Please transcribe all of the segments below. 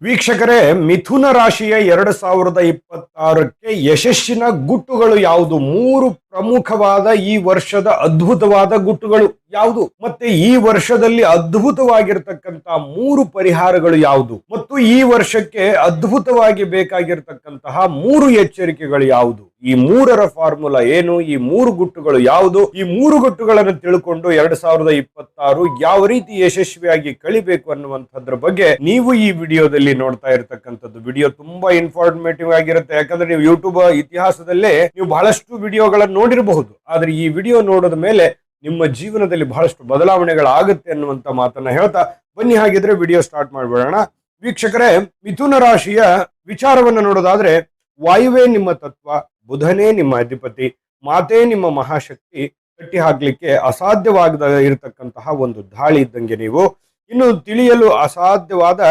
ವೀಕ್ಷಕರೇ, ಮಿಥುನ ರಾಶಿಯ 2026ಕ್ಕೆ ಯಶಸ್ಸಿನ ಗುಟ್ಟುಗಳು ಯಾವುದು? ಮೂರು ಪ್ರಮುಖವಾದ ಈ ವರ್ಷದ ಅದ್ಭುತವಾದ ಗುಟ್ಟುಗಳು ಯಾವುದು? ಮತ್ತೆ ಈ ವರ್ಷದಲ್ಲಿ ಅದ್ಭುತವಾಗಿರ್ತಕ್ಕಂತ ಮೂರು ಪರಿಹಾರಗಳು ಯಾವುದು? ಮತ್ತು ಈ ವರ್ಷಕ್ಕೆ ಅದ್ಭುತವಾಗಿ ಬೇಕಾಗಿರ್ತಕ್ಕಂತಹ ಮೂರು ಎಚ್ಚರಿಕೆಗಳು ಯಾವುದು? ಈ ಮೂರರ ಫಾರ್ಮುಲಾ ಏನು? ಈ ಮೂರು ಗುಟ್ಟುಗಳು ಯಾವುದು? ಈ ಮೂರು ಗುಟ್ಟುಗಳನ್ನು ತಿಳ್ಕೊಂಡು 2026 ಯಾವ ರೀತಿ ಯಶಸ್ವಿಯಾಗಿ ಕಳಿಬೇಕು ಅನ್ನುವಂಥದ್ರ ಬಗ್ಗೆ ನೀವು ಈ ವಿಡಿಯೋದಲ್ಲಿ ನೋಡ್ತಾ ಇರತಕ್ಕಂಥದ್ದು. ವಿಡಿಯೋ ತುಂಬಾ ಇನ್ಫಾರ್ಮೇಟಿವ್ ಆಗಿರುತ್ತೆ. ಯಾಕಂದ್ರೆ ನೀವು ಯೂಟ್ಯೂಬ್ ಇತಿಹಾಸದಲ್ಲೇ ನೀವು ಬಹಳಷ್ಟು ವಿಡಿಯೋಗಳನ್ನು ನೋಡಿರಬಹುದು, ಆದ್ರೆ ಈ ವಿಡಿಯೋ ನೋಡಿದ ಮೇಲೆ ನಿಮ್ಮ ಜೀವನದಲ್ಲಿ ಬಹಳಷ್ಟು ಬದಲಾವಣೆಗಳಾಗುತ್ತೆ ಅನ್ನುವಂತ ಮಾತನ್ನ ಹೇಳ್ತಾ ಬನ್ನಿ, ಹಾಗಿದ್ರೆ ವಿಡಿಯೋ ಸ್ಟಾರ್ಟ್ ಮಾಡ್ಬೇಡೋಣ. ವೀಕ್ಷಕರೇ, ಮಿಥುನ ರಾಶಿಯ ವಿಚಾರವನ್ನು ನೋಡೋದಾದ್ರೆ, ವಾಯುವೇ ನಿಮ್ಮ ತತ್ವ, ಬುಧನೇ ನಿಮ್ಮ ಅಧಿಪತಿ, ಮಾತೇ ನಿಮ್ಮ ಮಹಾಶಕ್ತಿ, ಕಟ್ಟಿ ಹಾಕ್ಲಿಕ್ಕೆ ಅಸಾಧ್ಯವಾಗದ ಇರತಕ್ಕಂತಹ ಒಂದು ದಾಳಿ ಇದ್ದಂಗೆ ನೀವು. ಇನ್ನು ತಿಳಿಯಲು ಅಸಾಧ್ಯವಾದ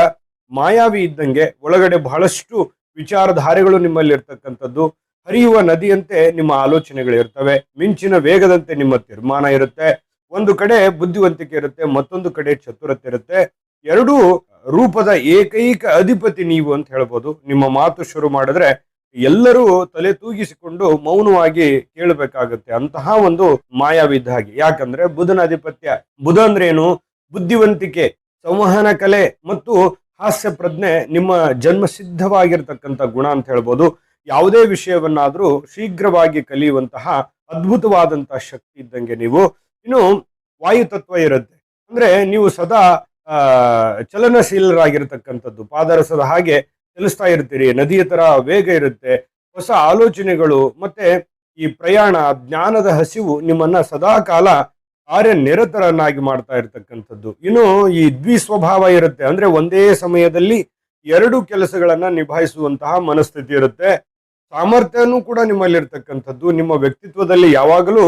ಮಾಯಾವಿ ಇದ್ದಂಗೆ. ಒಳಗಡೆ ಬಹಳಷ್ಟು ವಿಚಾರಧಾರೆಗಳು ನಿಮ್ಮಲ್ಲಿ ಇರ್ತಕ್ಕಂಥದ್ದು. ಹರಿಯುವ ನದಿಯಂತೆ ನಿಮ್ಮ ಆಲೋಚನೆಗಳಿರ್ತವೆ. ಮಿಂಚಿನ ವೇಗದಂತೆ ನಿಮ್ಮ ತೀರ್ಮಾನ ಇರುತ್ತೆ. ಒಂದು ಕಡೆ ಬುದ್ಧಿವಂತಿಕೆ ಇರುತ್ತೆ, ಮತ್ತೊಂದು ಕಡೆ ಚತುರತೆ ಇರುತ್ತೆ. ಎರಡೂ ರೂಪದ ಏಕೈಕ ಅಧಿಪತಿ ನೀವು ಅಂತ ಹೇಳ್ಬೋದು. ನಿಮ್ಮ ಮಾತು ಶುರು ಮಾಡಿದ್ರೆ ಎಲ್ಲರೂ ತಲೆ ತೂಗಿಸಿಕೊಂಡು ಮೌನವಾಗಿ ಕೇಳಬೇಕಾಗುತ್ತೆ. ಅಂತಹ ಒಂದು ಮಾಯಾವಿದ್ದ ಹಾಗೆ. ಯಾಕಂದ್ರೆ ಬುಧನ ಅಧಿಪತ್ಯ. ಬುಧ ಅಂದ್ರೆ ಏನು? ಬುದ್ಧಿವಂತಿಕೆ, ಸಂವಹನ ಕಲೆ ಮತ್ತು ಹಾಸ್ಯ ಪ್ರಜ್ಞೆ ನಿಮ್ಮ ಜನ್ಮ ಸಿದ್ಧವಾಗಿರ್ತಕ್ಕಂಥ ಗುಣ ಅಂತ ಹೇಳ್ಬೋದು. ಯಾವುದೇ ವಿಷಯವನ್ನಾದ್ರೂ ಶೀಘ್ರವಾಗಿ ಕಲಿಯುವಂತಹ ಅದ್ಭುತವಾದಂತಹ ಶಕ್ತಿ ಇದ್ದಂಗೆ ನೀವು. ಇನ್ನು ವಾಯು ತತ್ವ ಇರುತ್ತೆ. ಅಂದ್ರೆ ನೀವು ಸದಾ ಚಲನಶೀಲರಾಗಿರ್ತಕ್ಕಂಥದ್ದು. ಪಾದರಸದ ಹಾಗೆ ಚಲಿಸ್ತಾ ಇರ್ತೀರಿ. ನದಿಯ ತರ ವೇಗ ಇರುತ್ತೆ. ಹೊಸ ಆಲೋಚನೆಗಳು ಮತ್ತೆ ಈ ಪ್ರಯಾಣ, ಜ್ಞಾನದ ಹಸಿವು ನಿಮ್ಮನ್ನ ಸದಾ ಕಾಲ ನಿರತರನ್ನಾಗಿ ಮಾಡ್ತಾ ಇರ್ತಕ್ಕಂಥದ್ದು. ಇನ್ನು ಈ ದ್ವಿಸ್ವಭಾವ ಇರುತ್ತೆ. ಅಂದ್ರೆ ಒಂದೇ ಸಮಯದಲ್ಲಿ ಎರಡು ಕೆಲಸಗಳನ್ನ ನಿಭಾಯಿಸುವಂತಹ ಮನಸ್ಥಿತಿ ಇರುತ್ತೆ. ಸಾಮರ್ಥ್ಯನೂ ಕೂಡ ನಿಮ್ಮಲ್ಲಿರ್ತಕ್ಕಂಥದ್ದು. ನಿಮ್ಮ ವ್ಯಕ್ತಿತ್ವದಲ್ಲಿ ಯಾವಾಗಲೂ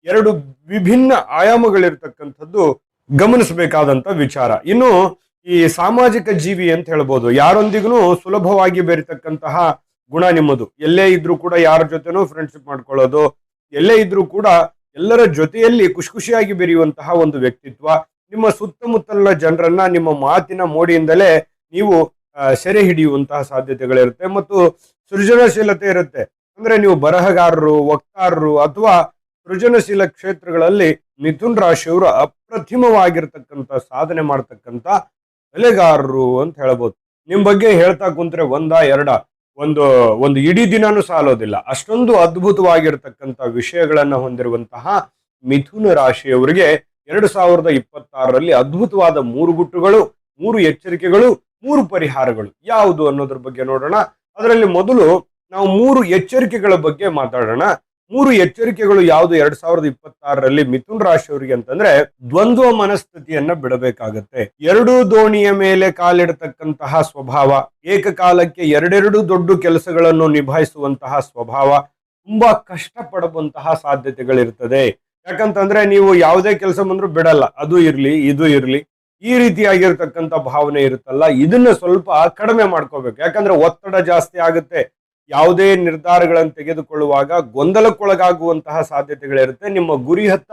ಎರಡು ವಿಭಿನ್ನ ಆಯಾಮಗಳಿರ್ತಕ್ಕಂಥದ್ದು ಗಮನಿಸಬೇಕಾದಂತ ವಿಚಾರ. ಇನ್ನು ಈ ಸಾಮಾಜಿಕ ಜೀವಿ ಅಂತ ಹೇಳ್ಬೋದು. ಯಾರೊಂದಿಗೂ ಸುಲಭವಾಗಿ ಬೆರಿತಕ್ಕಂತಹ ಗುಣ ನಿಮ್ಮದು. ಎಲ್ಲೇ ಇದ್ರೂ ಕೂಡ ಯಾರ ಜೊತೆನೂ ಫ್ರೆಂಡ್ಶಿಪ್ ಮಾಡ್ಕೊಳ್ಳೋದು, ಎಲ್ಲೇ ಇದ್ರೂ ಕೂಡ ಎಲ್ಲರ ಜೊತೆಯಲ್ಲಿ ಖುಷಿಯಾಗಿ ಬೆರೆಯುವಂತಹ ಒಂದು ವ್ಯಕ್ತಿತ್ವ. ನಿಮ್ಮ ಸುತ್ತಮುತ್ತಲಿನ ಜನರನ್ನ ನಿಮ್ಮ ಮಾತಿನ ಮೋಡಿಯಿಂದಲೇ ನೀವು ಸೆರೆ ಹಿಡಿಯುವಂತಹ ಸಾಧ್ಯತೆಗಳಿರುತ್ತೆ. ಮತ್ತು ಸೃಜನಶೀಲತೆ ಇರುತ್ತೆ. ಅಂದ್ರೆ ನೀವು ಬರಹಗಾರರು, ವಕ್ತಾರರು ಅಥವಾ ಸೃಜನಶೀಲ ಕ್ಷೇತ್ರಗಳಲ್ಲಿ ಮಿಥುನ್ ರಾಶಿಯವರು ಅಪ್ರತಿಮವಾಗಿರ್ತಕ್ಕಂಥ ಸಾಧನೆ ಮಾಡ್ತಕ್ಕಂಥ ಕಲೆಗಾರರು ಅಂತ ಹೇಳ್ಬೋದು. ನಿಮ್ ಬಗ್ಗೆ ಹೇಳ್ತಾ ಕುಂತ್ರೆ ಎರಡ ಒಂದು ಇಡೀ ದಿನಾನು ಸಾಲೋದಿಲ್ಲ. ಅಷ್ಟೊಂದು ಅದ್ಭುತವಾಗಿರ್ತಕ್ಕಂಥ ವಿಷಯಗಳನ್ನ ಹೊಂದಿರುವಂತಹ ಮಿಥುನ ರಾಶಿಯವರಿಗೆ 2026ರಲ್ಲಿ ಅದ್ಭುತವಾದ ಮೂರು ಗುಟ್ಟುಗಳು, ಮೂರು ಎಚ್ಚರಿಕೆಗಳು, ಮೂರು ಪರಿಹಾರಗಳು ಯಾವುದು ಅನ್ನೋದ್ರ ಬಗ್ಗೆ ನೋಡೋಣ. ಅದರಲ್ಲಿ ಮೊದಲು ನಾವು ಮೂರು ಎಚ್ಚರಿಕೆಗಳ ಬಗ್ಗೆ ಮಾತಾಡೋಣ. ಮೂರು ಎಚ್ಚರಿಕೆಗಳು ಯಾವುದು 2026ರಲ್ಲಿ ಮಿಥುನ್ ರಾಶಿಯವರಿಗೆ ಅಂತಂದ್ರೆ, ದ್ವಂದ್ವ ಮನಸ್ಥಿತಿಯನ್ನ ಬಿಡಬೇಕಾಗತ್ತೆ. ಎರಡೂ ದೋಣಿಯ ಮೇಲೆ ಕಾಲಿಡತಕ್ಕಂತಹ ಸ್ವಭಾವ, ಏಕಕಾಲಕ್ಕೆ ಎರಡೆರಡು ದೊಡ್ಡ ಕೆಲಸಗಳನ್ನು ನಿಭಾಯಿಸುವಂತಹ ಸ್ವಭಾವ, ತುಂಬಾ ಕಷ್ಟ ಪಡುವಂತಹ ಸಾಧ್ಯತೆಗಳಿರ್ತದೆ. ಯಾಕಂತಂದ್ರೆ ನೀವು ಯಾವುದೇ ಕೆಲಸ ಬಂದ್ರೂ ಬಿಡಲ್ಲ, ಅದು ಇರ್ಲಿ ಇದು ಇರ್ಲಿ, ಈ ರೀತಿಯಾಗಿರ್ತಕ್ಕಂಥ ಭಾವನೆ ಇರುತ್ತಲ್ಲ, ಇದನ್ನ ಸ್ವಲ್ಪ ಕಡಿಮೆ ಮಾಡ್ಕೋಬೇಕು. ಯಾಕಂದ್ರೆ ಒತ್ತಡ ಜಾಸ್ತಿ ಆಗುತ್ತೆ. ಯಾವುದೇ ನಿರ್ಧಾರಗಳನ್ನು ತೆಗೆದುಕೊಳ್ಳುವಾಗ ಗೊಂದಲಕ್ಕೊಳಗಾಗುವಂತಹ ಸಾಧ್ಯತೆಗಳಿರುತ್ತೆ. ನಿಮ್ಮ ಗುರಿ ಹತ್ತ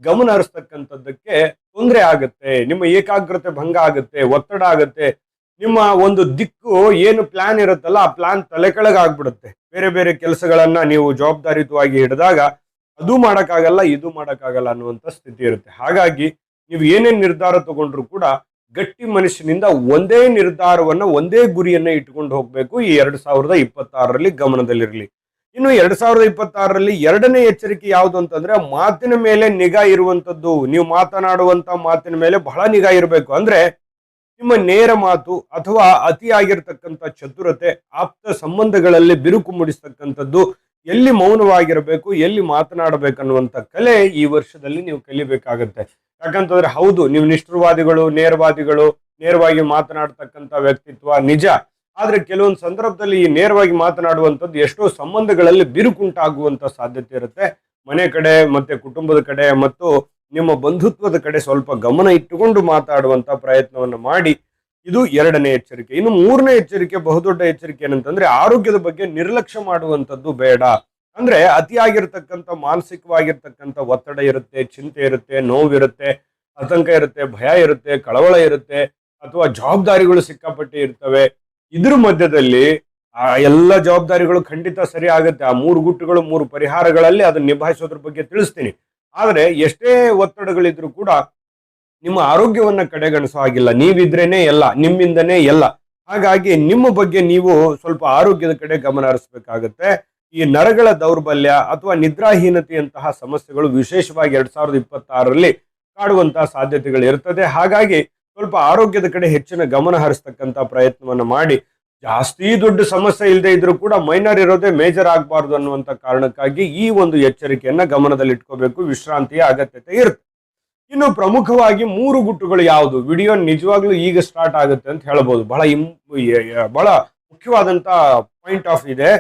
ಗಮನ ಹರಿಸ್ತಕ್ಕಂಥದ್ದಕ್ಕೆ ತೊಂದರೆ ಆಗುತ್ತೆ. ನಿಮ್ಮ ಏಕಾಗ್ರತೆ ಭಂಗ ಆಗುತ್ತೆ, ಒತ್ತಡ ಆಗುತ್ತೆ. ನಿಮ್ಮ ಒಂದು ದಿಕ್ಕು ಏನು ಪ್ಲಾನ್ ಇರುತ್ತಲ್ಲ, ಆ ಪ್ಲಾನ್ ತಲೆ ಕೆಳಗಾಗ್ಬಿಡುತ್ತೆ. ಬೇರೆ ಬೇರೆ ಕೆಲಸಗಳನ್ನ ನೀವು ಜವಾಬ್ದಾರಿಯುತವಾಗಿ ಹಿಡಿದಾಗ ಅದು ಮಾಡಕ್ಕಾಗಲ್ಲ, ಇದು ಮಾಡಕ್ಕಾಗಲ್ಲ ಅನ್ನುವಂಥ ಸ್ಥಿತಿ ಇರುತ್ತೆ. ಹಾಗಾಗಿ ನೀವು ಏನೇನ್ ನಿರ್ಧಾರ ತಗೊಂಡ್ರು ಕೂಡ ಗಟ್ಟಿ ಮನಸ್ಸಿನಿಂದ ಒಂದೇ ನಿರ್ಧಾರವನ್ನ, ಒಂದೇ ಗುರಿಯನ್ನ ಇಟ್ಕೊಂಡು ಹೋಗ್ಬೇಕು. ಈ 2026ರಲ್ಲಿ ಗಮನದಲ್ಲಿರಲಿ. ಇನ್ನು 2026ರಲ್ಲಿ ಎರಡನೇ ಎಚ್ಚರಿಕೆ ಯಾವುದು ಅಂತಂದ್ರೆ, ಮಾತಿನ ಮೇಲೆ ನಿಗಾ ಇರುವಂತದ್ದು. ನೀವು ಮಾತನಾಡುವಂತ ಮಾತಿನ ಮೇಲೆ ಬಹಳ ನಿಗಾ ಇರಬೇಕು. ಅಂದ್ರೆ ನಿಮ್ಮ ನೇರ ಮಾತು ಅಥವಾ ಅತಿಯಾಗಿರ್ತಕ್ಕಂಥ ಚತುರತೆ, ಆಪ್ತ ಸಂಬಂಧಗಳಲ್ಲಿ ಬಿರುಕು ಮೂಡಿಸ್ತಕ್ಕಂಥದ್ದು, ಎಲ್ಲಿ ಮೌನವಾಗಿರಬೇಕು, ಎಲ್ಲಿ ಮಾತನಾಡಬೇಕನ್ನುವಂತ ಕಲೆ ಈ ವರ್ಷದಲ್ಲಿ ನೀವು ಕಲಿಬೇಕಾಗತ್ತೆ. ಯಾಕಂತಂದ್ರೆ ಹೌದು, ನೀವು ನಿಷ್ಠುರವಾದಿಗಳು, ನೇರವಾಗಿ ಮಾತನಾಡ್ತಕ್ಕಂಥ ವ್ಯಕ್ತಿತ್ವ ನಿಜ. ಆದ್ರೆ ಕೆಲವೊಂದು ಸಂದರ್ಭದಲ್ಲಿ ಈ ನೇರವಾಗಿ ಮಾತನಾಡುವಂಥದ್ದು ಎಷ್ಟೋ ಸಂಬಂಧಗಳಲ್ಲಿ ಬಿರುಕುಂಟಾಗುವಂತ ಸಾಧ್ಯತೆ ಇರುತ್ತೆ. ಮನೆ ಕಡೆ ಮತ್ತೆ ಕುಟುಂಬದ ಕಡೆ ಮತ್ತು ನಿಮ್ಮ ಬಂಧುತ್ವದ ಕಡೆ ಸ್ವಲ್ಪ ಗಮನ ಇಟ್ಟುಕೊಂಡು ಮಾತಾಡುವಂತ ಪ್ರಯತ್ನವನ್ನು ಮಾಡಿ. ಇದು ಎರಡನೇ ಎಚ್ಚರಿಕೆ. ಇನ್ನು ಮೂರನೇ ಎಚ್ಚರಿಕೆ, ಬಹುದೊಡ್ಡ ಎಚ್ಚರಿಕೆ ಏನಂತಂದ್ರೆ, ಆರೋಗ್ಯದ ಬಗ್ಗೆ ನಿರ್ಲಕ್ಷ್ಯ ಮಾಡುವಂಥದ್ದು ಬೇಡ. ಅಂದ್ರೆ ಅತಿಯಾಗಿರ್ತಕ್ಕಂಥ ಮಾನಸಿಕವಾಗಿರ್ತಕ್ಕಂಥ ಒತ್ತಡ ಇರುತ್ತೆ, ಚಿಂತೆ ಇರುತ್ತೆ, ನೋವಿರುತ್ತೆ, ಆತಂಕ ಇರುತ್ತೆ, ಭಯ ಇರುತ್ತೆ, ಕಳವಳ ಇರುತ್ತೆ, ಅಥವಾ ಜವಾಬ್ದಾರಿಗಳು ಸಿಕ್ಕಾಪಟ್ಟೆ ಇರ್ತವೆ. ಇದ್ರ ಮಧ್ಯದಲ್ಲಿ ಆ ಎಲ್ಲ ಜವಾಬ್ದಾರಿಗಳು ಖಂಡಿತ ಸರಿ ಆಗುತ್ತೆ. ಆ 3 ಗುಟ್ಟುಗಳು 3 ಪರಿಹಾರಗಳಲ್ಲಿ ಅದನ್ನ ನಿಭಾಯಿಸೋದ್ರ ಬಗ್ಗೆ ತಿಳಿಸ್ತೀನಿ. ಆದ್ರೆ ಎಷ್ಟೇ ಒತ್ತಡಗಳಿದ್ರು ಕೂಡ ನಿಮ್ಮ ಆರೋಗ್ಯವನ್ನ ಕಡೆಗಣಿಸೋ ಹಾಗಿಲ್ಲ. ನೀವಿದ್ರೇನೆ ಎಲ್ಲ, ನಿಮ್ಮಿಂದನೇ ಎಲ್ಲ. ಹಾಗಾಗಿ ನಿಮ್ಮ ಬಗ್ಗೆ ನೀವು ಸ್ವಲ್ಪ ಆರೋಗ್ಯದ ಕಡೆ ಗಮನ ಹರಿಸಬೇಕಾಗತ್ತೆ. ಈ ನರಗಳ ದೌರ್ಬಲ್ಯ ಅಥವಾ ನಿದ್ರಾಹೀನತೆಯಂತಹ ಸಮಸ್ಯೆಗಳು ವಿಶೇಷವಾಗಿ 2026ರಲ್ಲಿ ಕಾಡುವಂತಹ ಸಾಧ್ಯತೆಗಳು ಇರ್ತದೆ. ಹಾಗಾಗಿ ಸ್ವಲ್ಪ ಆರೋಗ್ಯದ ಕಡೆ ಹೆಚ್ಚಿನ ಗಮನ ಹರಿಸ್ತಕ್ಕಂತ ಪ್ರಯತ್ನವನ್ನ ಮಾಡಿ. ಜಾಸ್ತಿ ದೊಡ್ಡ ಸಮಸ್ಯೆ ಇಲ್ಲದೆ ಇದ್ರೂ ಕೂಡ ಮೈನರ್ ಇರೋದೇ ಮೇಜರ್ ಆಗಬಾರ್ದು ಅನ್ನುವಂತ ಕಾರಣಕ್ಕಾಗಿ ಈ ಒಂದು ಎಚ್ಚರಿಕೆಯನ್ನ ಗಮನದಲ್ಲಿ ಇಟ್ಕೋಬೇಕು. ವಿಶ್ರಾಂತಿಯ ಅಗತ್ಯತೆ ಇರುತ್ತೆ. ಇನ್ನು ಪ್ರಮುಖವಾಗಿ 3 ಗುಟ್ಟುಗಳು ಯಾವುದು? ವಿಡಿಯೋ ನಿಜವಾಗ್ಲೂ ಈಗ ಸ್ಟಾರ್ಟ್ ಆಗುತ್ತೆ ಅಂತ ಹೇಳ್ಬೋದು. ಬಹಳ ಮುಖ್ಯವಾದಂತ ಪಾಯಿಂಟ್ ಆಫ್ ಇದೆ.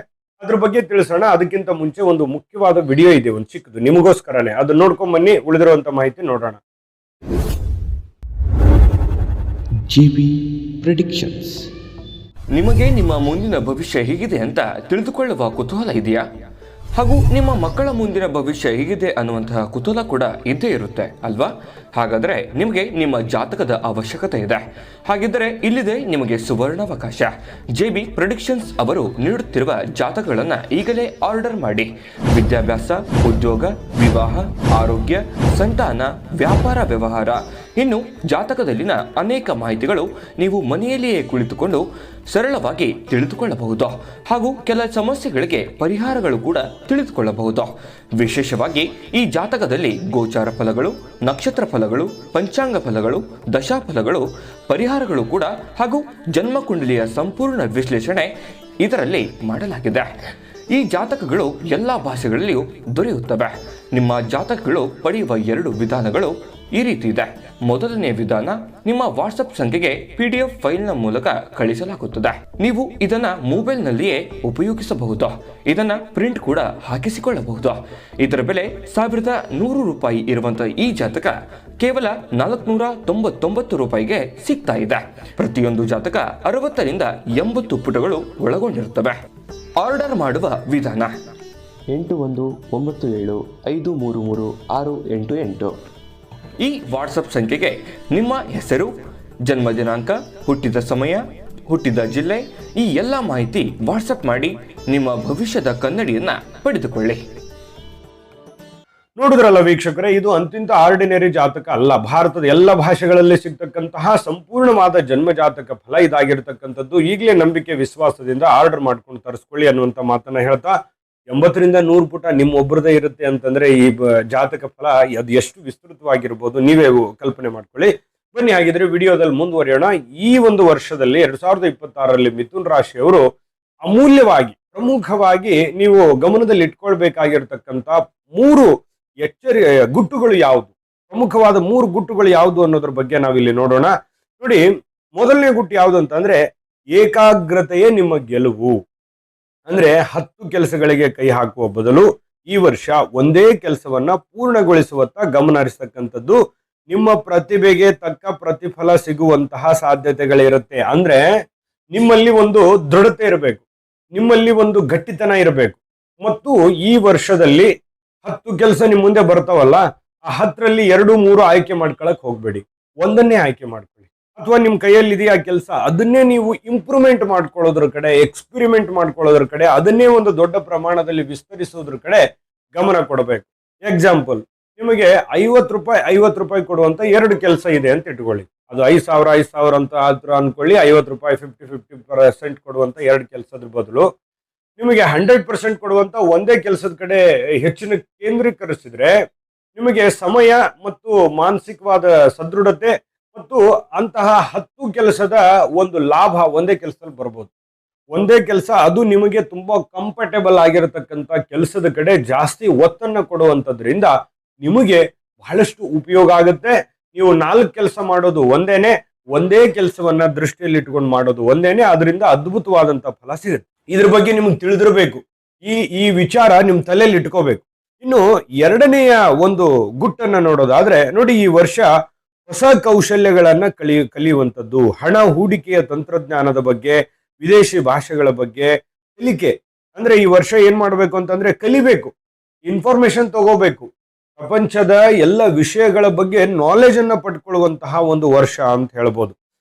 ಅದ್ರ ಬಗ್ಗೆ ತಿಳಿಸೋಣ. ಅದಕ್ಕಿಂತ ಮುಂಚೆ ಒಂದು ಮುಖ್ಯವಾದ ವಿಡಿಯೋ ಇದೆ, ಒಂದು ಚಿಕ್ಕದು, ನಿಮಗೋಸ್ಕರನೇ. ಅದನ್ನ ನೋಡ್ಕೊಂಡ್ ಬನ್ನಿ, ಉಳಿದಿರುವಂತ ಮಾಹಿತಿ ನೋಡೋಣ. GB predictions. ನಿಮಗೆ ನಿಮ್ಮ ಮುಂದಿನ ಭವಿಷ್ಯ ಹೇಗಿದೆ ಅಂತ ತಿಳಿದುಕೊಳ್ಳುವ ಕುತೂಹಲ ಇದೆಯಾ? ಹಾಗೂ ನಿಮ್ಮ ಮಕ್ಕಳ ಮುಂದಿನ ಭವಿಷ್ಯ ಹೇಗಿದೆ ಅನ್ನುವಂತಹ ಕುತೂಹಲ ಕೂಡ ಇದ್ದೇ ಇರುತ್ತೆ ಅಲ್ವಾ? ಹಾಗಾದರೆ ನಿಮಗೆ ನಿಮ್ಮ ಜಾತಕದ ಅವಶ್ಯಕತೆ ಇದೆ. ಹಾಗಿದ್ದರೆ ಇಲ್ಲಿದೆ ನಿಮಗೆ ಸುವರ್ಣಾವಕಾಶ. JB ಪ್ರೆಡಿಕ್ಷನ್ಸ್ ಅವರು ನೀಡುತ್ತಿರುವ ಜಾತಕಗಳನ್ನು ಈಗಲೇ ಆರ್ಡರ್ ಮಾಡಿ. ವಿದ್ಯಾಭ್ಯಾಸ, ಉದ್ಯೋಗ, ವಿವಾಹ, ಆರೋಗ್ಯ, ಸಂತಾನ, ವ್ಯಾಪಾರ ವ್ಯವಹಾರ, ಇನ್ನು ಜಾತಕದಲ್ಲಿನ ಅನೇಕ ಮಾಹಿತಿಗಳು ನೀವು ಮನೆಯಲ್ಲಿಯೇ ಕುಳಿತುಕೊಂಡು ಸರಳವಾಗಿ ತಿಳಿದುಕೊಳ್ಳಬಹುದು. ಹಾಗೂ ಕೆಲ ಸಮಸ್ಯೆಗಳಿಗೆ ಪರಿಹಾರಗಳು ಕೂಡ ತಿಳಿದುಕೊಳ್ಳಬಹುದು. ವಿಶೇಷವಾಗಿ ಈ ಜಾತಕದಲ್ಲಿ ಗೋಚಾರ ಫಲಗಳು, ನಕ್ಷತ್ರ ಫಲಗಳು, ಪಂಚಾಂಗ ಫಲಗಳು, ದಶಾಫಲಗಳು, ಪರಿಹಾರಗಳು ಕೂಡ ಹಾಗೂ ಜನ್ಮಕುಂಡಲಿಯ ಸಂಪೂರ್ಣ ವಿಶ್ಲೇಷಣೆ ಇದರಲ್ಲಿ ಮಾಡಲಾಗಿದೆ. ಈ ಜಾತಕಗಳು ಎಲ್ಲ ಭಾಷೆಗಳಲ್ಲಿಯೂ ದೊರೆಯುತ್ತವೆ. ನಿಮ್ಮ ಜಾತಕಗಳು ಪಡೆಯುವ 2 ವಿಧಾನಗಳು ಈ ರೀತಿ ಇದೆ. ಮೊದಲನೇ ವಿಧಾನ, ನಿಮ್ಮ ವಾಟ್ಸಪ್ ಸಂಖ್ಯೆಗೆ PDF ಫೈಲ್ನ ಮೂಲಕ ಕಳಿಸಲಾಗುತ್ತದೆ. ನೀವು ಇದನ್ನ ಮೊಬೈಲ್ನಲ್ಲಿಯೇ ಉಪಯೋಗಿಸಬಹುದು. ಇದನ್ನ ಪ್ರಿಂಟ್ ಕೂಡ ಹಾಕಿಸಿಕೊಳ್ಳಬಹುದು. ಇದರ ಬೆಲೆ 1100 ರೂಪಾಯಿ ಇರುವಂತಹ ಈ ಜಾತಕ ಕೇವಲ 499 ರೂಪಾಯಿಗೆ ಸಿಗ್ತಾ ಇದೆ. ಪ್ರತಿಯೊಂದು ಜಾತಕ 60ರಿಂದ 80 ಪುಟಗಳು ಒಳಗೊಂಡಿರುತ್ತವೆ. ಆರ್ಡರ್ ಮಾಡುವ ವಿಧಾನ: 8197533688. ಈ ವಾಟ್ಸಪ್ ಸಂಖ್ಯೆಗೆ ನಿಮ್ಮ ಹೆಸರು, ಜನ್ಮ ದಿನಾಂಕ, ಹುಟ್ಟಿದ ಸಮಯ, ಹುಟ್ಟಿದ ಜಿಲ್ಲೆ, ಈ ಎಲ್ಲ ಮಾಹಿತಿ ವಾಟ್ಸಪ್ ಮಾಡಿ ನಿಮ್ಮ ಭವಿಷ್ಯದ ಕನ್ನಡಿಯನ್ನ ಪಡೆದುಕೊಳ್ಳಿ. ನೋಡಿದ್ರಲ್ಲ ವೀಕ್ಷಕರೇ, ಇದು ಅಂತಿಂತ ಆರ್ಡಿನರಿ ಜಾತಕ ಅಲ್ಲ. ಭಾರತದ ಎಲ್ಲ ಭಾಷೆಗಳಲ್ಲಿ ಸಿಗ್ತಕ್ಕಂತಹ ಸಂಪೂರ್ಣವಾದ ಜನ್ಮ ಜಾತಕ ಫಲ ಇದಾಗಿರ್ತಕ್ಕಂಥದ್ದು. ಈಗಲೇ ನಂಬಿಕೆ ವಿಶ್ವಾಸದಿಂದ ಆರ್ಡರ್ ಮಾಡ್ಕೊಂಡು ತರಿಸ್ಕೊಳ್ಳಿ ಅನ್ನುವಂಥ ಮಾತನ್ನ ಹೇಳ್ತಾ, 80ರಿಂದ 100 ಪುಟ ನಿಮ್ಮೊಬ್ಬರದೇ ಇರುತ್ತೆ ಅಂತಂದ್ರೆ ಈ ಜಾತಕ ಫಲ ಅದು ಎಷ್ಟು ವಿಸ್ತೃತವಾಗಿರ್ಬೋದು ನೀವೇ ಕಲ್ಪನೆ ಮಾಡ್ಕೊಳ್ಳಿ. ಬನ್ನಿ ಹಾಗಿದ್ರೆ ವಿಡಿಯೋದಲ್ಲಿ ಮುಂದುವರಿಯೋಣ. ಈ ಒಂದು ವರ್ಷದಲ್ಲಿ 2026ರಲ್ಲಿ ಮಿಥುನ್ ರಾಶಿಯವರು ಅಮೂಲ್ಯವಾಗಿ, ಪ್ರಮುಖವಾಗಿ ನೀವು ಗಮನದಲ್ಲಿ ಇಟ್ಕೊಳ್ಬೇಕಾಗಿರ್ತಕ್ಕಂಥ 3 ಗುಟ್ಟುಗಳು ಯಾವುದು, ಪ್ರಮುಖವಾದ 3 ಗುಟ್ಟುಗಳು ಯಾವುದು ಅನ್ನೋದ್ರ ಬಗ್ಗೆ ನಾವಿಲ್ಲಿ ನೋಡೋಣ. ನೋಡಿ, ಮೊದಲನೇ ಗುಟ್ಟು ಯಾವುದು ಅಂತಂದ್ರೆ ಏಕಾಗ್ರತೆಯೇ ನಿಮ್ಮ ಗೆಲುವು. ಅಂದ್ರೆ 10 ಕೆಲಸಗಳಿಗೆ ಕೈ ಹಾಕುವ ಬದಲು ಈ ವರ್ಷ ಒಂದೇ ಕೆಲಸವನ್ನ ಪೂರ್ಣಗೊಳಿಸುವತ್ತ ಗಮನ ಹರಿಸ್ತಕ್ಕಂಥದ್ದು. ನಿಮ್ಮ ಪ್ರತಿಭೆಗೆ ತಕ್ಕ ಪ್ರತಿಫಲ ಸಿಗುವಂತಹ ಸಾಧ್ಯತೆಗಳಿರುತ್ತೆ. ಅಂದ್ರೆ ನಿಮ್ಮಲ್ಲಿ ಒಂದು ದೃಢತೆ ಇರಬೇಕು, ನಿಮ್ಮಲ್ಲಿ ಒಂದು ಗಟ್ಟಿತನ ಇರಬೇಕು. ಮತ್ತು ಈ ವರ್ಷದಲ್ಲಿ 10 ಕೆಲಸ ನಿಮ್ ಮುಂದೆ ಬರ್ತಾವಲ್ಲ, ಆ 10ರಲ್ಲಿ 2-3 ಆಯ್ಕೆ ಮಾಡ್ಕೊಳಕ್ ಹೋಗ್ಬೇಡಿ. ಒಂದನ್ನೇ ಆಯ್ಕೆ ಮಾಡ್ಕೊಳ್ಳಿ. ಅಥವಾ ನಿಮ್ ಕೈಯಲ್ಲಿ ಇದೆಯಾ ಕೆಲಸ, ಅದನ್ನೇ ನೀವು ಇಂಪ್ರೂವ್ಮೆಂಟ್ ಮಾಡ್ಕೊಳ್ಳೋದ್ರ ಕಡೆ, ಎಕ್ಸ್ಪೆರಿಮೆಂಟ್ ಮಾಡ್ಕೊಳ್ಳೋದ್ರ ಕಡೆ, ಅದನ್ನೇ ಒಂದು ದೊಡ್ಡ ಪ್ರಮಾಣದಲ್ಲಿ ವಿಸ್ತರಿಸೋದ್ರ ಕಡೆ ಗಮನ ಕೊಡಬೇಕು. ಎಕ್ಸಾಂಪಲ್, ನಿಮಗೆ 50 ರೂಪಾಯಿ ಕೊಡುವಂತ 2 ಕೆಲಸ ಇದೆ ಅಂತ ಇಟ್ಕೊಳ್ಳಿ. ಅದು 5,000 ಅಂತ ಅನ್ಕೊಳ್ಳಿ. 50 ರೂಪಾಯಿ 50% ಕೊಡುವಂತ 2 ಕೆಲಸದ ಬದಲು ನಿಮಗೆ 100% ಕೊಡುವಂತ ಒಂದೇ ಕೆಲಸದ ಕಡೆ ಹೆಚ್ಚಿನ ಕೇಂದ್ರೀಕರಿಸಿದ್ರೆ ನಿಮಗೆ ಸಮಯ ಮತ್ತು ಮಾನಸಿಕವಾದ ಸದೃಢತೆ ಮತ್ತು ಅಂತಹ 10 ಕೆಲಸದ ಒಂದು ಲಾಭ ಒಂದೇ ಕೆಲಸದಲ್ಲಿ ಬರ್ಬೋದು. ಒಂದೇ ಕೆಲಸ, ಅದು ನಿಮಗೆ ತುಂಬಾ ಕಂಫರ್ಟೇಬಲ್ ಆಗಿರತಕ್ಕಂತ ಕೆಲಸದ ಕಡೆ ಜಾಸ್ತಿ ಒತ್ತನ್ನ ಕೊಡುವಂತದ್ರಿಂದ ನಿಮಗೆ ಬಹಳಷ್ಟು ಉಪಯೋಗ ಆಗುತ್ತೆ. ನೀವು 4 ಕೆಲಸ ಮಾಡೋದು ಒಂದೇನೆ, ಒಂದೇ ಕೆಲಸವನ್ನ ದೃಷ್ಟಿಯಲ್ಲಿ ಇಟ್ಕೊಂಡು ಮಾಡೋದು ಒಂದೇನೆ, ಅದರಿಂದ ಅದ್ಭುತವಾದಂತ ಫಲ ಸಿಗುತ್ತೆ. ಇದ್ರ ಬಗ್ಗೆ ನಿಮ್ಗೆ ತಿಳಿದಿರಬೇಕು. ಈ ವಿಚಾರ ನಿಮ್ ತಲೆಯಲ್ಲಿ ಇಟ್ಕೋಬೇಕು. ಇನ್ನು ಎರಡನೆಯ ಒಂದು ಗುಟ್ಟನ್ನ ನೋಡೋದಾದ್ರೆ, ನೋಡಿ, ಈ ವರ್ಷ ಹೊಸ ಕೌಶಲ್ಯಗಳನ್ನ ಕಲಿಯುವಂಥದ್ದು, ಹಣ ಹೂಡಿಕೆಯ ತಂತ್ರಜ್ಞಾನದ ಬಗ್ಗೆ, ವಿದೇಶಿ ಭಾಷೆಗಳ ಬಗ್ಗೆ ಕಲಿಕೆ. ಅಂದ್ರೆ ಈ ವರ್ಷ ಏನ್ ಮಾಡ್ಬೇಕು ಅಂತಂದ್ರೆ ಕಲಿಬೇಕು, ಇನ್ಫಾರ್ಮೇಶನ್ ತಗೋಬೇಕು, ಪ್ರಪಂಚದ ಎಲ್ಲ ವಿಷಯಗಳ ಬಗ್ಗೆ ನಾಲೆಜ್ ಅನ್ನ ಪಡ್ಕೊಳ್ಳುವಂತಹ ಒಂದು ವರ್ಷ ಅಂತ ಹೇಳ್ಬೋದು.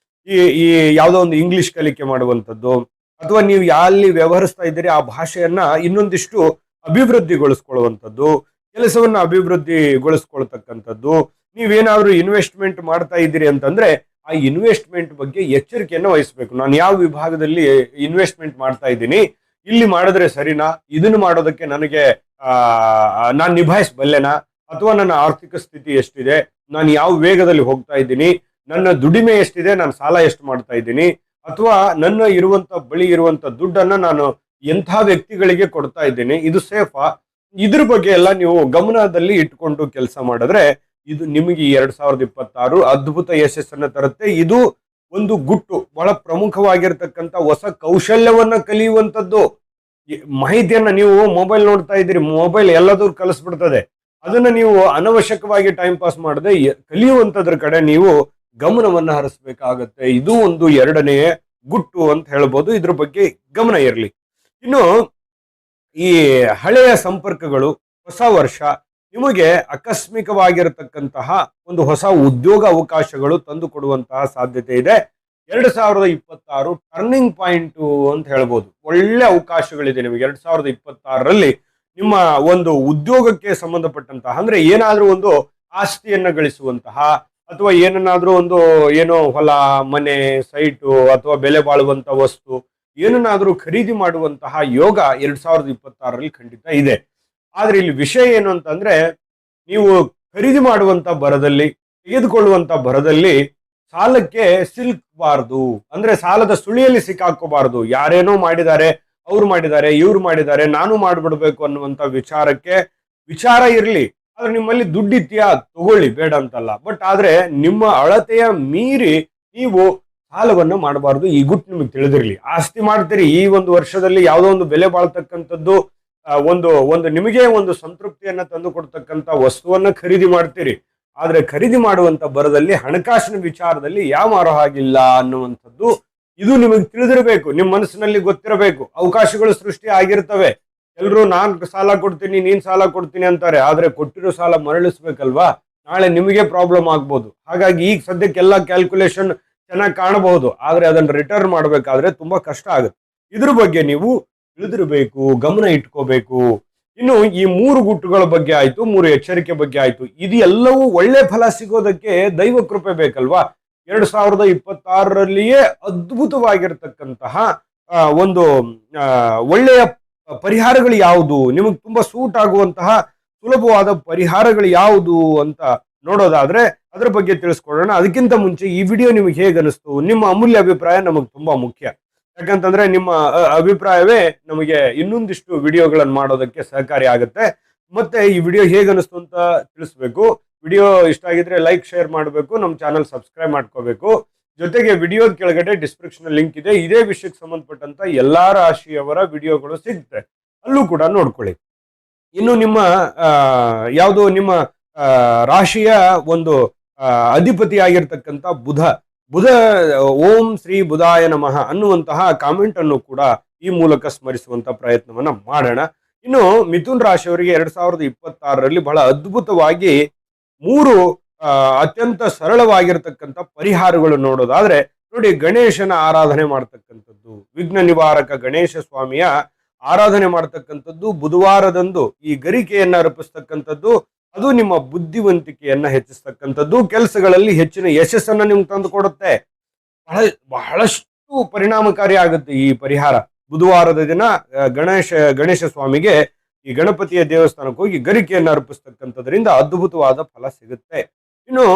ಈ ಯಾವುದೋ ಒಂದು ಇಂಗ್ಲಿಷ್ ಕಲಿಕೆ ಮಾಡುವಂಥದ್ದು, ಅಥವಾ ನೀವು ಅಲ್ಲಿ ವ್ಯವಹರಿಸ್ತಾ ಇದ್ದೀರಿ ಆ ಭಾಷೆಯನ್ನ ಇನ್ನೊಂದಿಷ್ಟು ಅಭಿವೃದ್ಧಿಗೊಳಿಸ್ಕೊಳ್ಳುವಂಥದ್ದು, ಕೆಲಸವನ್ನ ಅಭಿವೃದ್ಧಿಗೊಳಿಸ್ಕೊಳ್ತಕ್ಕಂಥದ್ದು. ನೀವೇನಾದ್ರೂ ಇನ್ವೆಸ್ಟ್ಮೆಂಟ್ ಮಾಡ್ತಾ ಇದ್ದೀರಿ ಅಂತಂದ್ರೆ ಆ ಇನ್ವೆಸ್ಟ್ಮೆಂಟ್ ಬಗ್ಗೆ ಎಚ್ಚರಿಕೆಯನ್ನು ವಹಿಸಬೇಕು. ನಾನು ಯಾವ ವಿಭಾಗದಲ್ಲಿ ಇನ್ವೆಸ್ಟ್ಮೆಂಟ್ ಮಾಡ್ತಾ ಇದ್ದೀನಿ, ಇಲ್ಲಿ ಮಾಡಿದ್ರೆ ಸರಿನಾ, ಇದನ್ನು ಮಾಡೋದಕ್ಕೆ ನನಗೆ ನಾನು ನಿಭಾಯಿಸಬಲ್ಲೆನಾ, ಅಥವಾ ನನ್ನ ಆರ್ಥಿಕ ಸ್ಥಿತಿ ಎಷ್ಟಿದೆ, ನಾನು ಯಾವ ವೇಗದಲ್ಲಿ ಹೋಗ್ತಾ ಇದ್ದೀನಿ, ನನ್ನ ದುಡಿಮೆ ಎಷ್ಟಿದೆ, ನಾನು ಸಾಲ ಎಷ್ಟು ಮಾಡ್ತಾ ಇದ್ದೀನಿ, ಅಥವಾ ನನ್ನ ಬಳಿ ಇರುವಂತ ದುಡ್ಡನ್ನ ನಾನು ಎಂಥ ವ್ಯಕ್ತಿಗಳಿಗೆ ಕೊಡ್ತಾ ಇದ್ದೀನಿ, ಇದು ಸೇಫಾ, ಇದ್ರ ಬಗ್ಗೆ ಎಲ್ಲ ನೀವು ಗಮನದಲ್ಲಿ ಇಟ್ಕೊಂಡು ಕೆಲಸ ಮಾಡಿದ್ರೆ ಇದು ನಿಮಗೆ 2026 ಅದ್ಭುತ ಯಶಸ್ಸನ್ನ ತರುತ್ತೆ. ಇದು ಒಂದು ಗುಟ್ಟು, ಬಹಳ ಪ್ರಮುಖವಾಗಿರ್ತಕ್ಕಂಥ ಹೊಸ ಕೌಶಲ್ಯವನ್ನ ಕಲಿಯುವಂಥದ್ದು. ಮಾಹಿತಿಯನ್ನ ನೀವು ಮೊಬೈಲ್ ನೋಡ್ತಾ ಇದ್ದೀರಿ, ಮೊಬೈಲ್ ಎಲ್ಲದೂ ಕಲಿಸ್ಬಿಡ್ತದೆ. ಅದನ್ನ ನೀವು ಅನವಶ್ಯಕವಾಗಿ ಟೈಮ್ ಪಾಸ್ ಮಾಡದೆ ಕಲಿಯುವಂತದ್ರ ಕಡೆ ನೀವು ಗಮನವನ್ನ ಹರಿಸಬೇಕಾಗತ್ತೆ. ಇದು ಒಂದು ಎರಡನೆಯ ಗುಟ್ಟು ಅಂತ ಹೇಳ್ಬೋದು. ಇದ್ರ ಬಗ್ಗೆ ಗಮನ ಇರಲಿ. ಇನ್ನು ಈ ಹಳೆಯ ಸಂಪರ್ಕಗಳು, ಹೊಸ ವರ್ಷ ನಿಮಗೆ ಆಕಸ್ಮಿಕವಾಗಿರತಕ್ಕಂತಹ ಒಂದು ಹೊಸ ಉದ್ಯೋಗ ಅವಕಾಶಗಳು ತಂದು ಕೊಡುವಂತಹ ಸಾಧ್ಯತೆ ಇದೆ. 2026 ಟರ್ನಿಂಗ್ ಪಾಯಿಂಟ್ ಅಂತ ಹೇಳ್ಬೋದು. ಒಳ್ಳೆ ಅವಕಾಶಗಳಿದೆ ನಿಮಗೆ 2026ರಲ್ಲಿ. ನಿಮ್ಮ ಒಂದು ಉದ್ಯೋಗಕ್ಕೆ ಸಂಬಂಧಪಟ್ಟಂತಹ, ಅಂದ್ರೆ ಏನಾದ್ರೂ ಒಂದು ಆಸ್ತಿಯನ್ನ ಗಳಿಸುವಂತಹ, ಅಥವಾ ಏನನ್ನಾದ್ರೂ ಒಂದು ಹೊಲ, ಮನೆ, ಸೈಟು, ಅಥವಾ ಬೆಲೆ ಬಾಳುವಂತ ವಸ್ತು ಏನನ್ನಾದ್ರೂ ಖರೀದಿ ಮಾಡುವಂತಹ ಯೋಗ 2026ರಲ್ಲಿ ಖಂಡಿತ ಇದೆ. ಆದ್ರೆ ಇಲ್ಲಿ ವಿಷಯ ಏನು ಅಂತಂದ್ರೆ, ನೀವು ಖರೀದಿ ಮಾಡುವಂತ ಭರದಲ್ಲಿ, ತೆಗೆದುಕೊಳ್ಳುವಂತ ಭರದಲ್ಲಿ ಸಾಲಕ್ಕೆ ಸಿಲುಕಬಾರದು. ಅಂದ್ರೆ ಸಾಲದ ಸುಳಿಯಲ್ಲಿ ಸಿಕ್ಕಾಕೋಬಾರದು. ಯಾರೇನೋ ಮಾಡಿದ್ದಾರೆ, ಅವ್ರು ಮಾಡಿದ್ದಾರೆ, ಇವ್ರು ಮಾಡಿದ್ದಾರೆ, ನಾನು ಮಾಡ್ಬಿಡ್ಬೇಕು ಅನ್ನುವಂತ ವಿಚಾರ ಇರ್ಲಿ. ಆದ್ರೆ ನಿಮ್ಮಲ್ಲಿ ದುಡ್ಡಿತ್ಯಾ, ತಗೊಳ್ಳಿ, ಬೇಡ ಅಂತಲ್ಲ. ಬಟ್ ಆದ್ರೆ ನಿಮ್ಮ ಅಳತೆಯ ಮೀರಿ ನೀವು ಸಾಲವನ್ನು ಮಾಡಬಾರ್ದು. ಈ ಗುಟ್ಟು ನಿಮಗೆ ತಿಳಿದಿರ್ಲಿ. ಆಸ್ತಿ ಮಾಡ್ತೀರಿ, ಈ ಒಂದು ವರ್ಷದಲ್ಲಿ ಯಾವುದೋ ಒಂದು ಬೆಲೆ ಬಾಳ್ತಕ್ಕಂಥದ್ದು, ಒಂದು ನಿಮಗೆ ಒಂದು ಸಂತೃಪ್ತಿಯನ್ನ ತಂದು ಕೊಡ್ತಕ್ಕಂಥ ವಸ್ತುವನ್ನ ಖರೀದಿ ಮಾಡ್ತೀರಿ. ಆದ್ರೆ ಖರೀದಿ ಮಾಡುವಂತ ಭರದಲ್ಲಿ ಹಣಕಾಸಿನ ವಿಚಾರದಲ್ಲಿ ಯಾಮಾರೋ ಹಾಗಿಲ್ಲ ಅನ್ನುವಂಥದ್ದು ಇದು ನಿಮಗೆ ತಿಳಿದಿರಬೇಕು. ನಿಮ್ಮ ಮನಸ್ಸಿನಲ್ಲಿ ಗೊತ್ತಿರಬೇಕು. ಅವಕಾಶಗಳು ಸೃಷ್ಟಿ ಆಗಿರ್ತವೆ. ಎಲ್ರು ನಾನ್ ಸಾಲ ಕೊಡ್ತೀನಿ, ನೀನ್ ಸಾಲ ಕೊಡ್ತೀನಿ ಅಂತಾರೆ. ಆದ್ರೆ ಕೊಟ್ಟಿರೋ ಸಾಲ ಮರಳಿಸ್ಬೇಕಲ್ವಾ? ನಾಳೆ ನಿಮಗೆ ಪ್ರಾಬ್ಲಮ್ ಆಗ್ಬೋದು. ಹಾಗಾಗಿ ಈಗ ಸದ್ಯಕ್ಕೆಲ್ಲ ಕ್ಯಾಲ್ಕುಲೇಷನ್ ಚೆನ್ನಾಗಿ ಕಾಣಬಹುದು, ಆದ್ರೆ ಅದನ್ನ ರಿಟರ್ನ್ ಮಾಡ್ಬೇಕಾದ್ರೆ ತುಂಬಾ ಕಷ್ಟ ಆಗುತ್ತೆ. ಇದ್ರ ಬಗ್ಗೆ ನೀವು ತಿಳಿದಿರಬೇಕು, ಗಮನ ಇಟ್ಕೋಬೇಕು. ಇನ್ನು ಈ 3 ಗುಟ್ಟುಗಳ ಬಗ್ಗೆ ಆಯ್ತು, 3 ಎಚ್ಚರಿಕೆ ಬಗ್ಗೆ ಆಯ್ತು. ಇದು ಎಲ್ಲವೂ ಒಳ್ಳೆ ಫಲ ಸಿಗೋದಕ್ಕೆ ದೈವ ಕೃಪೆ ಬೇಕಲ್ವಾ? 2026ರಲ್ಲಿಯೇ ಅದ್ಭುತವಾಗಿರ್ತಕ್ಕಂತಹ ಒಂದು ಒಳ್ಳೆಯ ಪರಿಹಾರಗಳು ಯಾವುದು, ನಿಮಗೆ ತುಂಬಾ ಸೂಟ್ ಆಗುವಂತಹ ಸುಲಭವಾದ ಪರಿಹಾರಗಳು ಯಾವುದು ಅಂತ ನೋಡೋದಾದ್ರೆ ಅದರ ಬಗ್ಗೆ ತಿಳಿಸ್ಕೊಡೋಣ. ಅದಕ್ಕಿಂತ ಮುಂಚೆ ಈ ವಿಡಿಯೋ ನಿಮಗೆ ಹೇಗೆ ಅನಿಸ್ತು, ನಿಮ್ಮ ಅಮೂಲ್ಯ ಅಭಿಪ್ರಾಯ ನಮಗೆ ತುಂಬಾ ಮುಖ್ಯ. ಯಾಕಂತಂದ್ರೆ ನಿಮ್ಮ ಅಭಿಪ್ರಾಯವೇ ನಮಗೆ ಇನ್ನೊಂದಿಷ್ಟು ವಿಡಿಯೋಗಳನ್ನು ಮಾಡೋದಕ್ಕೆ ಸಹಕಾರಿ ಆಗುತ್ತೆ. ಮತ್ತೆ ಈ ವಿಡಿಯೋ ಹೇಗೆ ಅನಿಸ್ತು ಅಂತ ತಿಳಿಸ್ಬೇಕು. ವಿಡಿಯೋ ಇಷ್ಟ ಆಗಿದ್ರೆ ಲೈಕ್, ಶೇರ್ ಮಾಡಬೇಕು, ನಮ್ಮ ಚಾನಲ್ ಸಬ್ಸ್ಕ್ರೈಬ್ ಮಾಡ್ಕೋಬೇಕು. ಜೊತೆಗೆ ವಿಡಿಯೋದ ಕೆಳಗಡೆ ಡಿಸ್ಕ್ರಿಪ್ಷನ್ ಲಿಂಕ್ ಇದೆ. ಇದೇ ವಿಷಯಕ್ಕೆ ಸಂಬಂಧಪಟ್ಟಂತ ಎಲ್ಲಾ ರಾಶಿಯವರ ವಿಡಿಯೋಗಳು ಸಿಗುತ್ತೆ, ಅಲ್ಲೂ ಕೂಡ ನೋಡ್ಕೊಳ್ಳಿ. ಇನ್ನು ನಿಮ್ಮ ಯಾವುದೋ ನಿಮ್ಮ ರಾಶಿಯ ಒಂದು ಅಧಿಪತಿಯಾಗಿರ್ತಕ್ಕಂಥ ಬುಧ ಓಂ ಶ್ರೀ ಬುಧಾಯ ನಮಃ ಅನ್ನುವಂತಹ ಕಾಮೆಂಟ್ ಅನ್ನು ಕೂಡ ಈ ಮೂಲಕ ಸ್ಮರಿಸುವಂತ ಪ್ರಯತ್ನವನ್ನ ಮಾಡೋಣ. ಇನ್ನು ಮಿಥುನ್ ರಾಶಿಯವರಿಗೆ 2026ರಲ್ಲಿ ಬಹಳ ಅದ್ಭುತವಾಗಿ 3 ಅತ್ಯಂತ ಸರಳವಾಗಿರ್ತಕ್ಕಂಥ ಪರಿಹಾರಗಳು ನೋಡೋದಾದ್ರೆ ನೋಡಿ, ಗಣೇಶನ ಆರಾಧನೆ ಮಾಡ್ತಕ್ಕಂಥದ್ದು, ವಿಘ್ನ ನಿವಾರಕ ಗಣೇಶ ಸ್ವಾಮಿಯ ಆರಾಧನೆ ಮಾಡ್ತಕ್ಕಂಥದ್ದು, ಬುಧವಾರದಂದು ಈ ಗರಿಕೆಯನ್ನ ಅರ್ಪಿಸ್ತಕ್ಕಂಥದ್ದು, ಅದು ನಿಮ್ಮ ಬುದ್ಧಿವಂತಿಕೆಯನ್ನ ಹೆಚ್ಚಿಸ್ತಕ್ಕಂಥದ್ದು, ಕೆಲಸಗಳಲ್ಲಿ ಹೆಚ್ಚಿನ ಯಶಸ್ಸನ್ನ ನಿಮ್ಗೆ ತಂದು ಕೊಡುತ್ತೆ. ಬಹಳಷ್ಟು ಪರಿಣಾಮಕಾರಿ ಆಗುತ್ತೆ ಈ ಪರಿಹಾರ. ಬುಧವಾರದ ದಿನ ಗಣೇಶ ಸ್ವಾಮಿಗೆ ಈ ಗಣಪತಿಯ ದೇವಸ್ಥಾನಕ್ಕೆ ಹೋಗಿ ಗರಿಕೆಯನ್ನ ಅರ್ಪಿಸ್ತಕ್ಕಂಥದ್ರಿಂದ ಅದ್ಭುತವಾದ ಫಲ ಸಿಗುತ್ತೆ. ಇನ್ನು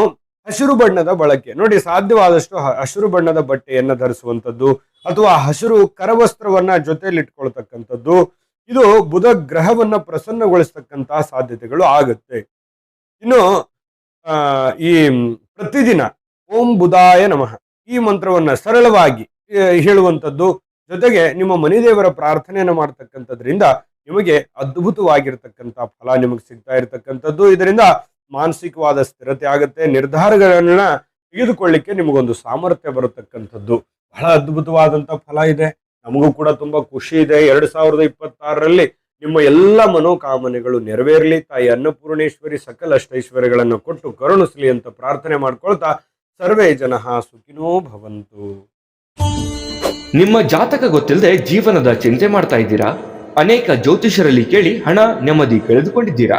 ಹಸಿರು ಬಣ್ಣದ ಬಳಕೆ ನೋಡಿ, ಸಾಧ್ಯವಾದಷ್ಟು ಹಸಿರು ಬಣ್ಣದ ಬಟ್ಟೆಯನ್ನ ಧರಿಸುವಂಥದ್ದು, ಅಥವಾ ಹಸಿರು ಕರವಸ್ತ್ರವನ್ನ ಜೊತೆಯಲ್ಲಿ ಇಟ್ಕೊಳ್ತಕ್ಕಂಥದ್ದು, ಇದು ಬುಧ ಗ್ರಹವನ್ನ ಪ್ರಸನ್ನಗೊಳಿಸ್ತಕ್ಕಂತಹ ಸಾಧ್ಯತೆಗಳು ಆಗುತ್ತೆ. ಇನ್ನು ಈ ಪ್ರತಿದಿನ ಓಂ ಬುಧಾಯ ನಮಃ ಈ ಮಂತ್ರವನ್ನ ಸರಳವಾಗಿ ಹೇಳುವಂಥದ್ದು, ಜೊತೆಗೆ ನಿಮ್ಮ ಮನೆದೇವರ ಪ್ರಾರ್ಥನೆಯನ್ನು ಮಾಡ್ತಕ್ಕಂಥದ್ರಿಂದ ನಿಮಗೆ ಅದ್ಭುತವಾಗಿರ್ತಕ್ಕಂಥ ಫಲ ನಿಮಗೆ ಸಿಗ್ತಾ ಇರತಕ್ಕಂಥದ್ದು. ಇದರಿಂದ ಮಾನಸಿಕವಾದ ಸ್ಥಿರತೆ ಆಗುತ್ತೆ, ನಿರ್ಧಾರಗಳನ್ನ ತೆಗೆದುಕೊಳ್ಳಿಕ್ಕೆ ನಿಮಗೊಂದು ಸಾಮರ್ಥ್ಯ ಬರತಕ್ಕಂಥದ್ದು. ಬಹಳ ಅದ್ಭುತವಾದಂತ ಫಲ ಇದೆ. ನಮಗೂ ಕೂಡ ತುಂಬಾ ಖುಷಿ ಇದೆ. 2026ರಲ್ಲಿ ನಿಮ್ಮ ಎಲ್ಲ ಮನೋಕಾಮನೆಗಳು ನೆರವೇರಲಿ. ತಾಯಿ ಅನ್ನಪೂರ್ಣೇಶ್ವರಿ ಸಕಲ ಅಷ್ಟೈಶ್ವರ್ಯಗಳನ್ನು ಕೊಟ್ಟು ಕರುಣಿಸಲಿ ಅಂತ ಪ್ರಾರ್ಥನೆ ಮಾಡ್ಕೊಳ್ತಾ ಸರ್ವೇ ಜನಃ ಸುಖಿನೋ ಭವಂತು. ನಿಮ್ಮ ಜಾತಕ ಗೊತ್ತಿಲ್ಲದೆ ಜೀವನದ ಚಿಂತೆ ಮಾಡ್ತಾ ಇದ್ದೀರಾ? ಅನೇಕ ಜ್ಯೋತಿಷರಲ್ಲಿ ಕೇಳಿ ಹಣ ನೆಮ್ಮದಿ ಕಳೆದುಕೊಂಡಿದ್ದೀರಾ?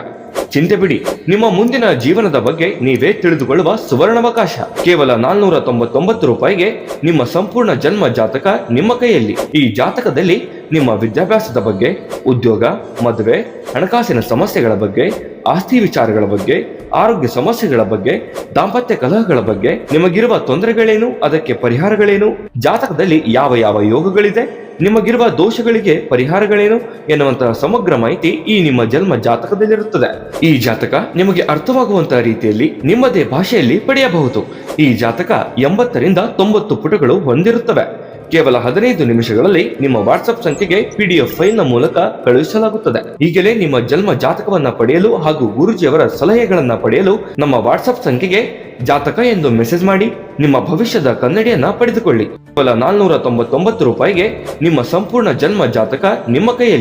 ಚಿಂತೆ ಬಿಡಿ, ನಿಮ್ಮ ಮುಂದಿನ ಜೀವನದ ಬಗ್ಗೆ ನೀವೇ ತಿಳಿದುಕೊಳ್ಳುವ ಸುವರ್ಣಾವಕಾಶ. ಕೇವಲ 499 ರೂಪಾಯಿಗೆ ನಿಮ್ಮ ಸಂಪೂರ್ಣ ಜನ್ಮ ಜಾತಕ ನಿಮ್ಮ ಕೈಯಲ್ಲಿ. ಈ ಜಾತಕದಲ್ಲಿ ನಿಮ್ಮ ವಿದ್ಯಾಭ್ಯಾಸದ ಬಗ್ಗೆ, ಉದ್ಯೋಗ, ಮದುವೆ, ಹಣಕಾಸಿನ ಸಮಸ್ಯೆಗಳ ಬಗ್ಗೆ, ಆಸ್ತಿ ವಿಚಾರಗಳ ಬಗ್ಗೆ, ಆರೋಗ್ಯ ಸಮಸ್ಯೆಗಳ ಬಗ್ಗೆ, ದಾಂಪತ್ಯ ಕಲಹಗಳ ಬಗ್ಗೆ, ನಿಮಗಿರುವ ತೊಂದರೆಗಳೇನು, ಅದಕ್ಕೆ ಪರಿಹಾರಗಳೇನು, ಜಾತಕದಲ್ಲಿ ಯಾವ ಯಾವ ಯೋಗಗಳಿದೆ, ನಿಮಗಿರುವ ದೋಷಗಳಿಗೆ ಪರಿಹಾರಗಳೇನು ಎನ್ನುವಂತಹ ಸಮಗ್ರ ಮಾಹಿತಿ ಈ ನಿಮ್ಮ ಜನ್ಮ ಜಾತಕದಲ್ಲಿರುತ್ತದೆ. ಈ ಜಾತಕ ನಿಮಗೆ ಅರ್ಥವಾಗುವಂತಹ ರೀತಿಯಲ್ಲಿ ನಿಮ್ಮದೇ ಭಾಷೆಯಲ್ಲಿ ಪಡೆಯಬಹುದು. ಈ ಜಾತಕ 80ರಿಂದ 90 ಪುಟಗಳು ಹೊಂದಿರುತ್ತವೆ. ಕೇವಲ 15 ನಿಮಿಷಗಳಲ್ಲಿ ನಿಮ್ಮ ವಾಟ್ಸ್ಆಪ್ ಸಂಖ್ಯೆಗೆ PDF ಫೈಲ್ ನ ಮೂಲಕ ಕಳುಹಿಸಲಾಗುತ್ತದೆ. ಈಗಲೇ ನಿಮ್ಮ ಜನ್ಮ ಜಾತಕವನ್ನ ಪಡೆಯಲು ಹಾಗೂ ಗುರುಜಿಯವರ ಸಲಹೆಗಳನ್ನ ಪಡೆಯಲು ನಮ್ಮ ವಾಟ್ಸ್ಆಪ್ ಸಂಖ್ಯೆಗೆ ಜಾತಕ ಎಂದು ಮೆಸೇಜ್ ಮಾಡಿ ನಿಮ್ಮ ಭವಿಷ್ಯದ ಕನ್ನಡಿಯನ್ನ ಪಡೆದುಕೊಳ್ಳಿ. ಕೇವಲ 499 ರೂಪಾಯಿಗೆ ನಿಮ್ಮ ಸಂಪೂರ್ಣ ಜನ್ಮ ಜಾತಕ ನಿಮ್ಮ ಕೈಯಲ್ಲಿ.